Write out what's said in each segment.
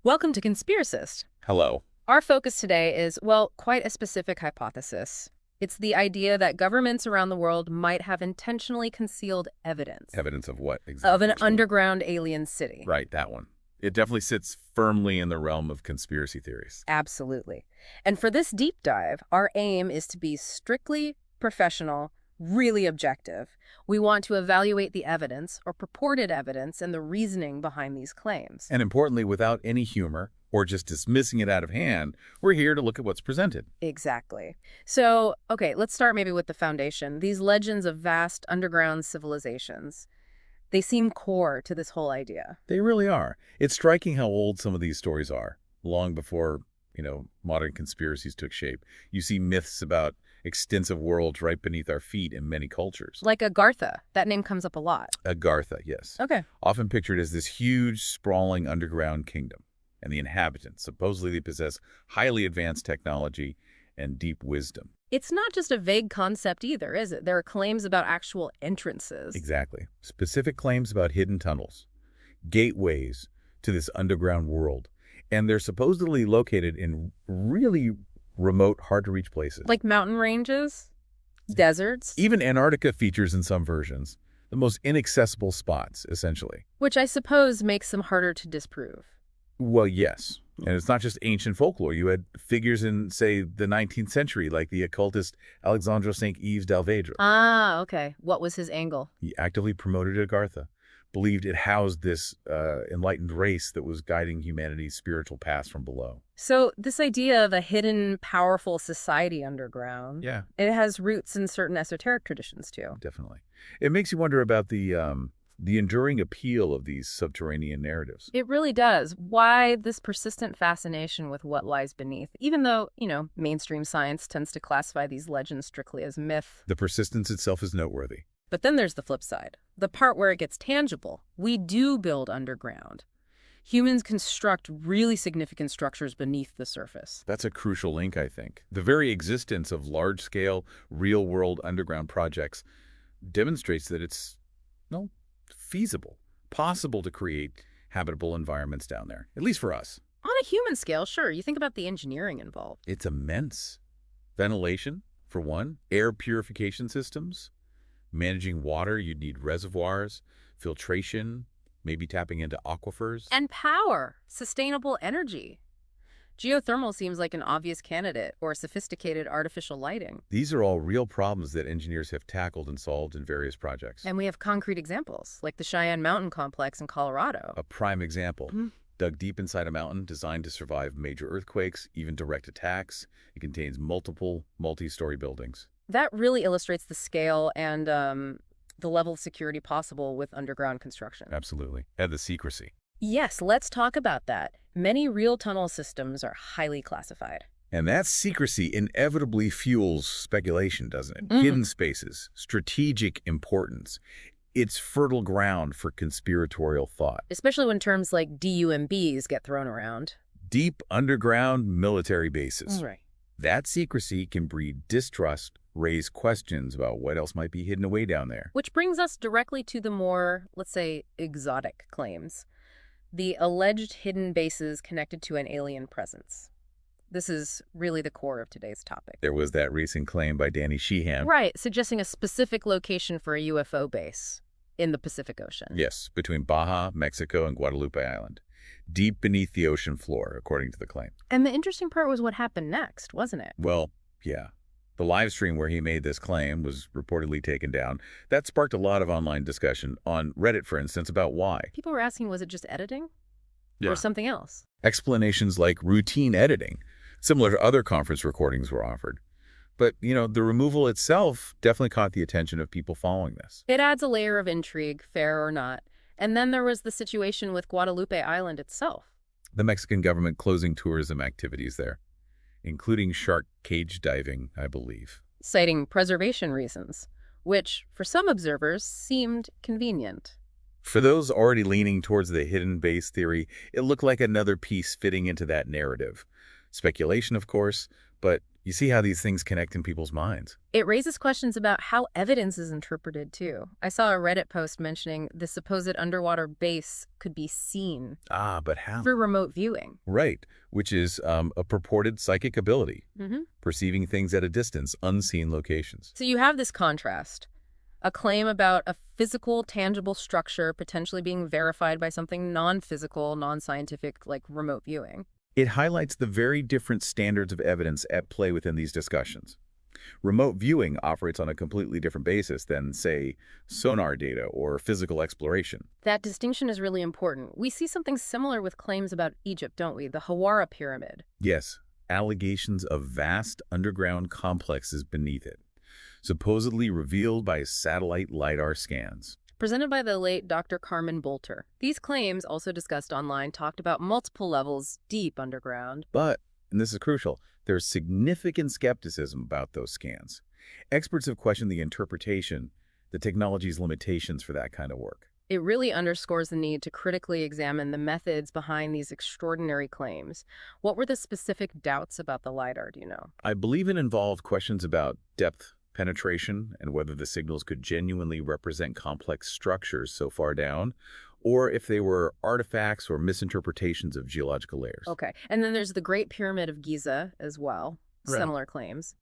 Welcome to Conspiracist. Hello. Our focus today is, well, quite a specific hypothesis. It's the idea that governments around the world might have intentionally concealed evidence. Evidence of what exactly? Of an underground alien city. Right, that one. It definitely sits firmly in the realm of conspiracy theories. Absolutely. And for this deep dive, our aim is to be strictly professional, really objective. We want to evaluate the evidence or purported evidence and the reasoning behind these claims. And importantly, without any humor or just dismissing it out of hand, we're here to look at what's presented. Exactly. So, okay, let's start maybe with the foundation. These legends of vast underground civilizations, they seem core to this whole idea. They really are. It's striking how old some of these stories are, long before, modern conspiracies took shape. You see myths about extensive worlds right beneath our feet in many cultures. Like Agartha. That name comes up a lot. Agartha, yes. Okay. Often pictured as this huge, sprawling underground kingdom. And the inhabitants, supposedly they possess highly advanced technology and deep wisdom. It's not just a vague concept either, is it? There are claims about actual entrances. Exactly. Specific claims about hidden tunnels, gateways to this underground world. And they're supposedly located in really remote, hard-to-reach places. Like mountain ranges? Deserts? Even Antarctica features in some versions the most inaccessible spots, essentially. Which I suppose makes them harder to disprove. Well, yes. And it's not just ancient folklore. You had figures in, say, the 19th century, like the occultist Alexandre St. Yves d'Alvedre. Ah, okay. What was his angle? He actively promoted Agartha, believed it housed this enlightened race that was guiding humanity's spiritual paths from below. So this idea of a hidden, powerful society underground, Yeah. It has roots in certain esoteric traditions, too. Definitely. It makes you wonder about the enduring appeal of these subterranean narratives. It really does. Why this persistent fascination with what lies beneath, even though, mainstream science tends to classify these legends strictly as myth. The persistence itself is noteworthy. But then there's the flip side, the part where it gets tangible. We do build underground. Humans construct really significant structures beneath the surface. That's a crucial link, I think. The very existence of large-scale, real-world underground projects demonstrates that it's, feasible, possible to create habitable environments down there, at least for us. On a human scale, sure. You think about the engineering involved. It's immense. Ventilation, for one, air purification systems. Managing water, you'd need reservoirs, filtration, maybe tapping into aquifers. And power, sustainable energy. Geothermal seems like an obvious candidate, or sophisticated artificial lighting. These are all real problems that engineers have tackled and solved in various projects. And we have concrete examples, like the Cheyenne Mountain Complex in Colorado. A prime example. Dug deep inside a mountain, designed to survive major earthquakes, even direct attacks. It contains multiple multi-story buildings. That really illustrates the scale and the level of security possible with underground construction. Absolutely. And the secrecy. Yes, let's talk about that. Many real tunnel systems are highly classified. And that secrecy inevitably fuels speculation, doesn't it? Hidden spaces, strategic importance. It's fertile ground for conspiratorial thought. Especially when terms like DUMBs get thrown around. Deep underground military bases. Right. That secrecy can breed distrust, raise questions about what else might be hidden away down there. Which brings us directly to the more, let's say, exotic claims. The alleged hidden bases connected to an alien presence. This is really the core of today's topic. There was that recent claim by Danny Sheehan. Right, suggesting a specific location for a UFO base in the Pacific Ocean. Yes, between Baja, Mexico, and Guadalupe Island. Deep beneath the ocean floor, according to the claim. And the interesting part was what happened next, wasn't it? Well, yeah. The live stream where he made this claim was reportedly taken down. That sparked a lot of online discussion on Reddit, for instance, about why. People were asking, was it just editing? Yeah. Or something else? Explanations like routine editing, similar to other conference recordings, were offered. But, the removal itself definitely caught the attention of people following this. It adds a layer of intrigue, fair or not. And then there was the situation with Guadalupe Island itself. The Mexican government closing tourism activities there, including shark cage diving, I believe. Citing preservation reasons, which, for some observers, seemed convenient. For those already leaning towards the hidden base theory, it looked like another piece fitting into that narrative. Speculation, of course, but You see how these things connect in people's minds. It raises questions about how evidence is interpreted, too. I saw a Reddit post mentioning the supposed underwater base could be seen Ah, but how? through remote viewing. Right, which is a purported psychic ability, Hmm. perceiving things at a distance, unseen locations. So you have this contrast. A claim about a physical, tangible structure potentially being verified by something non-physical, non-scientific, like remote viewing. It highlights the very different standards of evidence at play within these discussions. Remote viewing operates on a completely different basis than, say, sonar data or physical exploration. That distinction is really important. We see something similar with claims about Egypt, don't we? The Hawara Pyramid. Yes, allegations of vast underground complexes beneath it, supposedly revealed by satellite LiDAR scans. Presented by the late Dr. Carmen Bolter. These claims, also discussed online, talked about multiple levels deep underground. But, and this is crucial, there's significant skepticism about those scans. Experts have questioned the interpretation, the technology's limitations for that kind of work. It really underscores the need to critically examine the methods behind these extraordinary claims. What were the specific doubts about the LiDAR, do you know? I believe it involved questions about depth, penetration, and whether the signals could genuinely represent complex structures so far down, or if they were artifacts or misinterpretations of geological layers. Okay. And then there's the Great Pyramid of Giza as well. Right. Similar claims.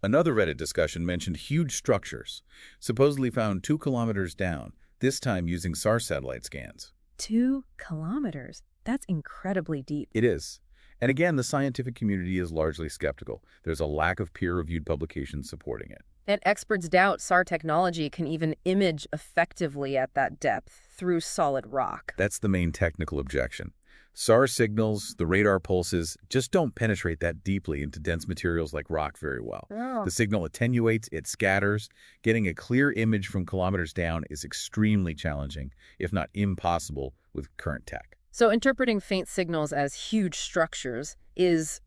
Another Reddit discussion mentioned huge structures, supposedly found 2 kilometers down, this time using SAR satellite scans. 2 kilometers? That's incredibly deep. It is. And again, the scientific community is largely skeptical. There's a lack of peer-reviewed publications supporting it. And experts doubt SAR technology can even image effectively at that depth through solid rock. That's the main technical objection. SAR signals, the radar pulses, just don't penetrate that deeply into dense materials like rock very well. Oh. The signal attenuates, it scatters. Getting a clear image from kilometers down is extremely challenging, if not impossible, with current tech. So interpreting faint signals as huge structures is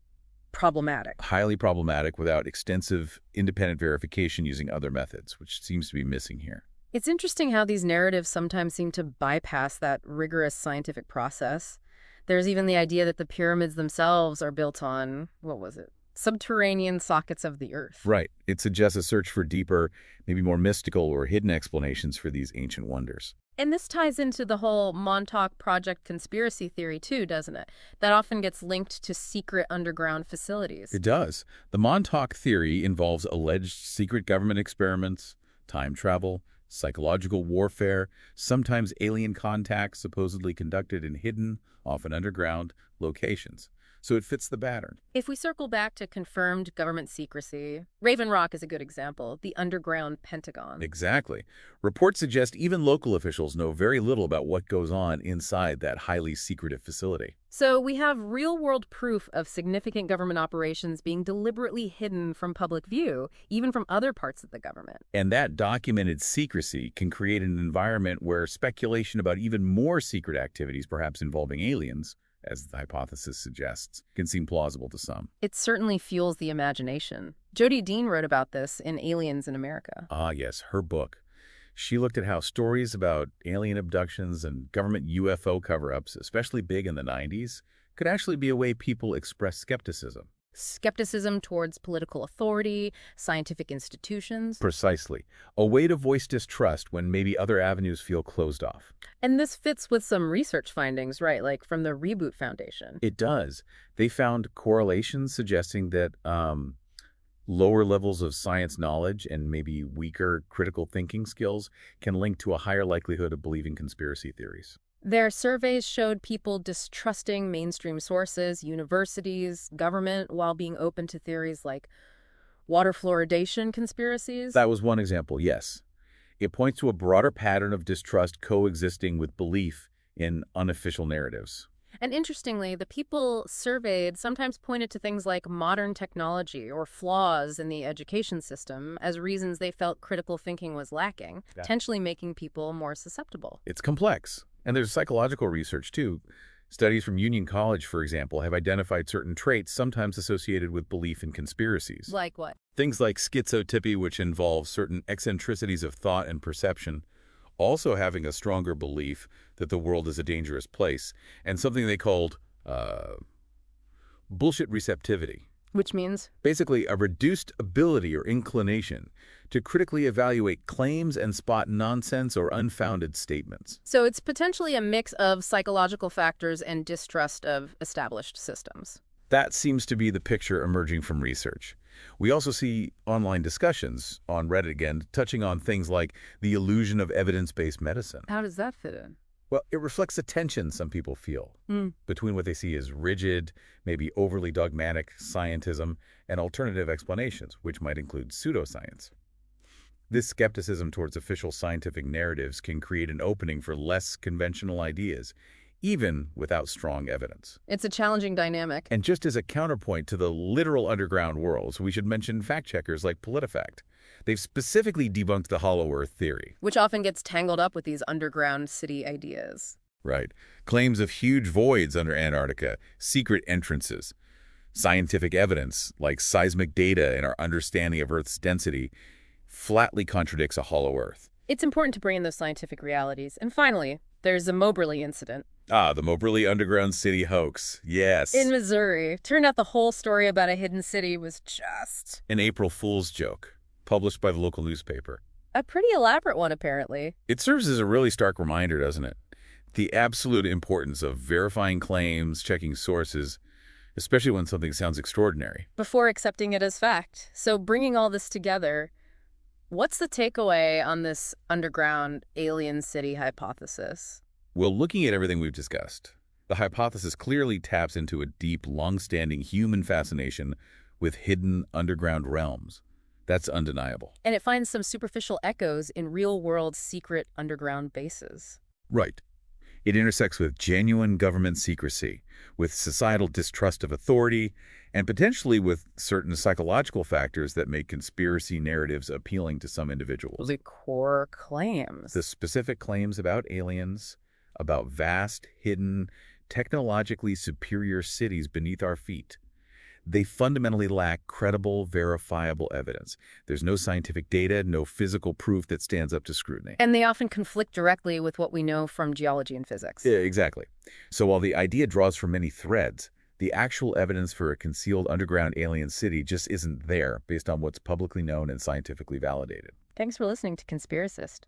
problematic. Highly problematic without extensive independent verification using other methods, which seems to be missing here. It's interesting how these narratives sometimes seem to bypass that rigorous scientific process. There's even the idea that the pyramids themselves are built on, subterranean sockets of the earth. Right. It suggests a search for deeper, maybe more mystical or hidden explanations for these ancient wonders. And this ties into the whole Montauk Project conspiracy theory too, doesn't it? That often gets linked to secret underground facilities. It does. The Montauk theory involves alleged secret government experiments, time travel, psychological warfare, sometimes alien contacts supposedly conducted in hidden, often underground, locations. So it fits the pattern. If we circle back to confirmed government secrecy, Raven Rock is a good example, the underground Pentagon. Exactly. Reports suggest even local officials know very little about what goes on inside that highly secretive facility. So we have real-world proof of significant government operations being deliberately hidden from public view, even from other parts of the government. And that documented secrecy can create an environment where speculation about even more secret activities, perhaps involving aliens, as the hypothesis suggests, can seem plausible to some. It certainly fuels the imagination. Jodi Dean wrote about this in Aliens in America. Ah, yes, her book. She looked at how stories about alien abductions and government UFO cover-ups, especially big in the 90s, could actually be a way people express skepticism. Skepticism towards political authority, scientific institutions. Precisely. A way to voice distrust when maybe other avenues feel closed off. And this fits with some research findings, right, like from the Reboot Foundation. It does. They found correlations suggesting that lower levels of science knowledge and maybe weaker critical thinking skills can link to a higher likelihood of believing conspiracy theories. Their surveys showed people distrusting mainstream sources, universities, government, while being open to theories like water fluoridation conspiracies. That was one example, yes. It points to a broader pattern of distrust coexisting with belief in unofficial narratives. And interestingly, the people surveyed sometimes pointed to things like modern technology or flaws in the education system as reasons they felt critical thinking was lacking, potentially making people more susceptible. It's complex. And there's psychological research, too. Studies from Union College, for example, have identified certain traits sometimes associated with belief in conspiracies. Like what? Things like schizotypy, which involves certain eccentricities of thought and perception, also having a stronger belief that the world is a dangerous place, and something they called bullshit receptivity. Which means? Basically, a reduced ability or inclination to critically evaluate claims and spot nonsense or unfounded statements. So it's potentially a mix of psychological factors and distrust of established systems. That seems to be the picture emerging from research. We also see online discussions on Reddit again, touching on things like the illusion of evidence-based medicine. How does that fit in? Well, it reflects the tension some people feel between what they see as rigid, maybe overly dogmatic scientism and alternative explanations, which might include pseudoscience. This skepticism towards official scientific narratives can create an opening for less conventional ideas, even without strong evidence. It's a challenging dynamic. And just as a counterpoint to the literal underground worlds, we should mention fact-checkers like PolitiFact. They've specifically debunked the Hollow Earth theory. Which often gets tangled up with these underground city ideas. Right. Claims of huge voids under Antarctica, secret entrances, scientific evidence like seismic data and our understanding of Earth's density flatly contradicts a hollow Earth. It's important to bring in those scientific realities. And finally, there's the Moberly incident. Ah, the Moberly underground city hoax. Yes. In Missouri. Turned out the whole story about a hidden city was just an April Fool's joke, published by the local newspaper. a pretty elaborate one, apparently. It serves as a really stark reminder, doesn't it? The absolute importance of verifying claims, checking sources, especially when something sounds extraordinary. Before accepting it as fact. So bringing all this together, what's the takeaway on this underground alien city hypothesis? Well, looking at everything we've discussed, the hypothesis clearly taps into a deep, long-standing human fascination with hidden underground realms. That's undeniable. And it finds some superficial echoes in real-world secret underground bases. Right. It intersects with genuine government secrecy, with societal distrust of authority, and potentially with certain psychological factors that make conspiracy narratives appealing to some individuals. The core claims. The specific claims about aliens, about vast, hidden, technologically superior cities beneath our feet. They fundamentally lack credible, verifiable evidence. There's no scientific data, no physical proof that stands up to scrutiny. And they often conflict directly with what we know from geology and physics. Yeah, exactly. So while the idea draws from many threads, the actual evidence for a concealed underground alien city just isn't there based on what's publicly known and scientifically validated. Thanks for listening to Conspiracist.